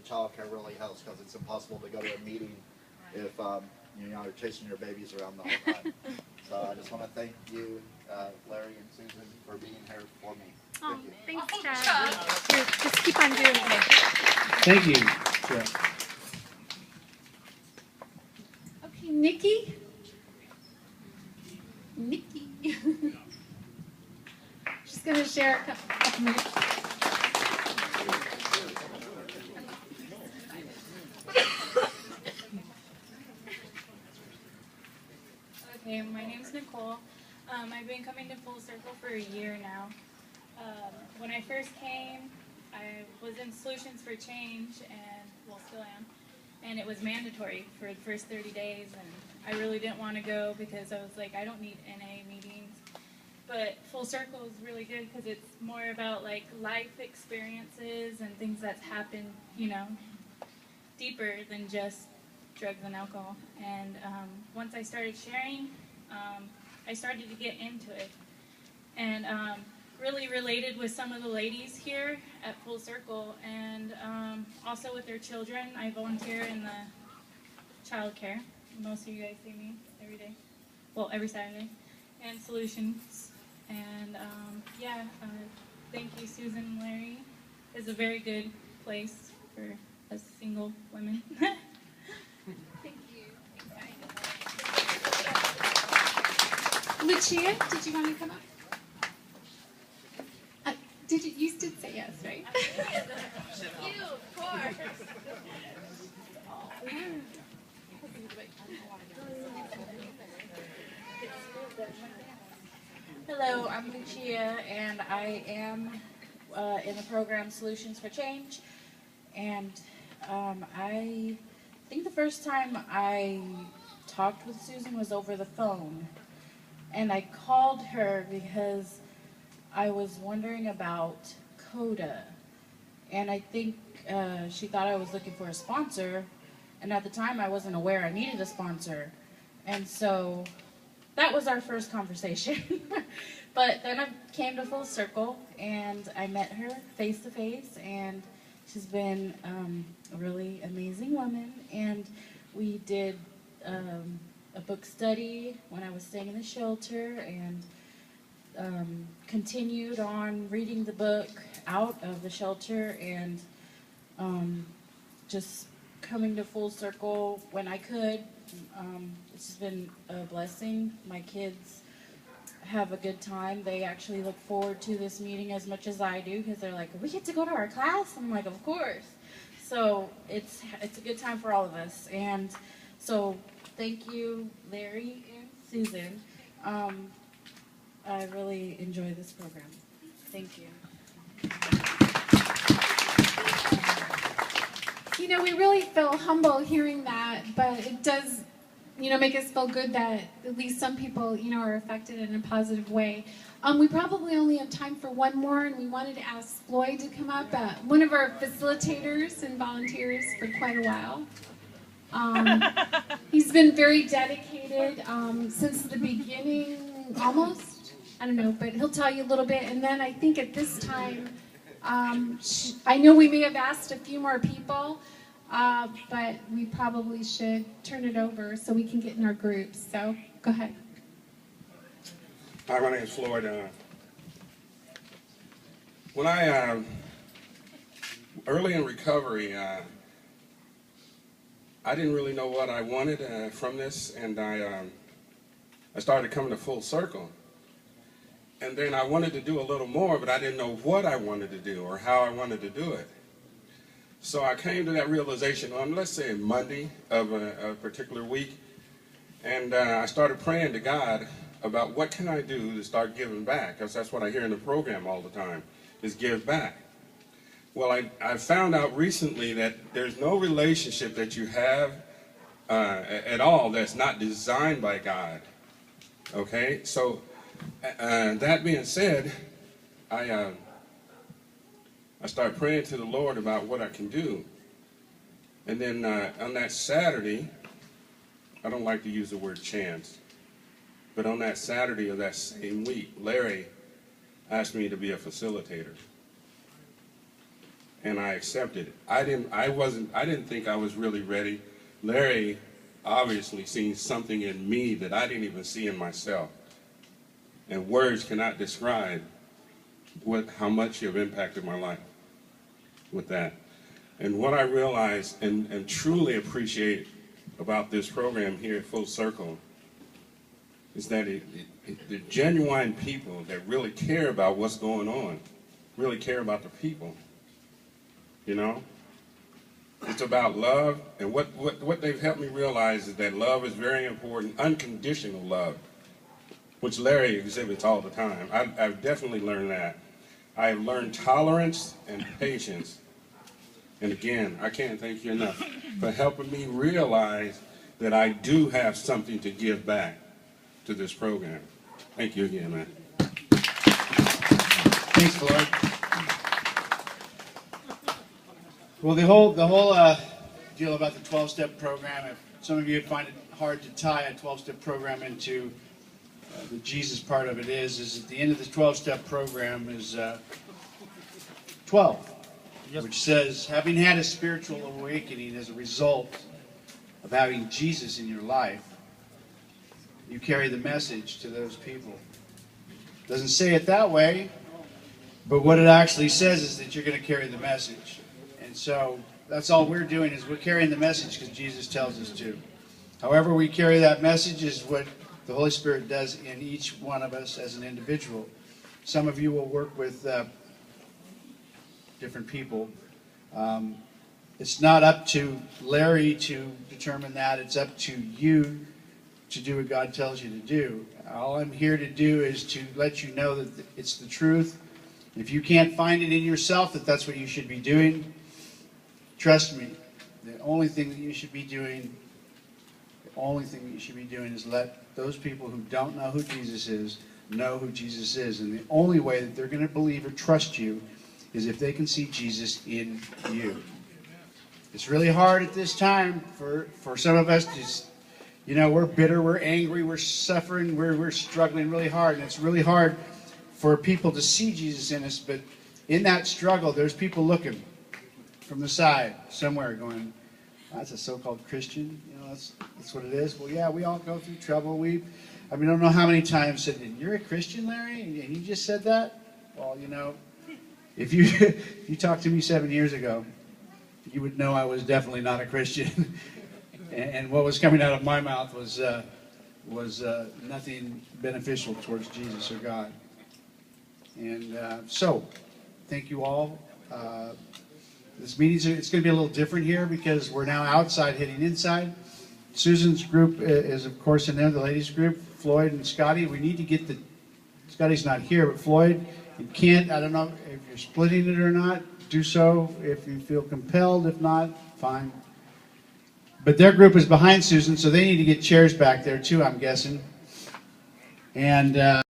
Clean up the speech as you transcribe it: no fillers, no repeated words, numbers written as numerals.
childcare really helps because it's impossible to go to a meeting if you're chasing your babies around the whole time. So I just want to thank you, Larry and Susan, for being here for me. Thank you. Thanks, Chad. Just keep on doing it. Thank you, Chuck. Okay, Nikki. Nikki. She's going to share a couple minutes. Okay, my name's Nicole. I've been coming to Full Circle for a year now. When I first came, I was in Solutions for Change, and well, still am, and it was mandatory for the first 30 days, and I really didn't want to go because I was like, I don't need NA meetings. But Full Circle is really good because it's more about like life experiences and things that's happened, you know, deeper than just drugs and alcohol. And once I started sharing, I started to get into it, and really related with some of the ladies here at Full Circle, and also with their children. I volunteer in the child care. Most of you guys see me every day, well, every Saturday, and Solutions. And yeah, thank you, Susan and Larry. It's a very good place for us single women. Thank you. Lucia, did you want to come up? You did say yes, right? You, of course. Hello, I'm Lucia, and I am in the program Solutions for Change. And I think the first time I talked with Susan was over the phone. And I called her because I was wondering about CODA. And I think she thought I was looking for a sponsor. And at the time, I wasn't aware I needed a sponsor. And so that was our first conversation. But then I came to Full Circle, and I met her face to face, and she's been a really amazing woman. And we did a book study when I was staying in the shelter, and continued on reading the book out of the shelter, and just coming to Full Circle when I could. It's been a blessing. My kids have a good time. They actually look forward to this meeting as much as I do, because they're like, we get to go to our class? I'm like, of course. So it's a good time for all of us. And so thank you, Larry and Susan. I really enjoy this program. Thank you. You know, we really feel humble hearing that, but it does, make us feel good that at least some people, are affected in a positive way. We probably only have time for one more, and we wanted to ask Floyd to come up, one of our facilitators and volunteers for quite a while. He's been very dedicated since the beginning, almost. I don't know, but he'll tell you a little bit. And then I think at this time, I know we may have asked a few more people, but we probably should turn it over so we can get in our groups. So go ahead. Hi, my name is Floyd. When I, early in recovery, I didn't really know what I wanted from this, and I started coming to Full Circle. And then I wanted to do a little more, but I didn't know what I wanted to do or how I wanted to do it. So I came to that realization on, let's say, Monday of a particular week, and I started praying to God about what can I do to start giving back, because that's what I hear in the program all the time, is give back. Well, I found out recently that there's no relationship that you have at all that's not designed by God. Okay? So that being said, I started praying to the Lord about what I can do. And then on that Saturday, I don't like to use the word chance, but on that Saturday of that same week, Larry asked me to be a facilitator. and I accepted it. I didn't think I was really ready. Larry obviously seen something in me that I didn't even see in myself. And words cannot describe how much you've impacted my life with that. And what I realized and truly appreciate about this program here at Full Circle is that the genuine people that really care about what's going on, really care about the people, you know? It's about love, and what they've helped me realize is that love is very important, unconditional love, which Larry exhibits all the time. I've definitely learned that. I've learned tolerance and patience. And again, I can't thank you enough for helping me realize that I do have something to give back to this program. Thank you again, man. Thanks, Floyd. Well, the whole deal about the 12-step program, if some of you find it hard to tie a 12-step program into the Jesus part of it is at the end of the 12-step program is 12, which says, having had a spiritual awakening as a result of having Jesus in your life, you carry the message to those people. It doesn't say it that way, but what it actually says is that you're going to carry the message. And so that's all we're doing is we're carrying the message because Jesus tells us to. However we carry that message is what the Holy Spirit does in each one of us as an individual. Some of you will work with different people. It's not up to Larry to determine that. It's up to you to do what God tells you to do. All I'm here to do is to let you know that it's the truth. If you can't find it in yourself that that's what you should be doing, trust me, the only thing that you should be doing is let those people who don't know who Jesus is know who Jesus is. And the only way that they're going to believe or trust you is if they can see Jesus in you. It's really hard at this time for some of us to, we're bitter, we're angry, we're suffering, we're struggling really hard. And it's really hard for people to see Jesus in us. But in that struggle, there's people looking from the side somewhere going, that's a so-called Christian. That's what it is. Well, yeah, we all go through trouble. I don't know how many times said, you're a Christian, Larry? And you just said that? Well, if you talked to me 7 years ago, you would know I was definitely not a Christian. and what was coming out of my mouth was nothing beneficial towards Jesus or God. And so, thank you all. This meeting's it's going to be a little different here because we're now outside heading inside. Susan's group is, of course, in there, the ladies' group, Floyd and Scotty. We need to get Scotty's not here, but Floyd, you can't, I don't know if you're splitting it or not, do so if you feel compelled. If not, fine. But their group is behind Susan, so they need to get chairs back there too, I'm guessing. And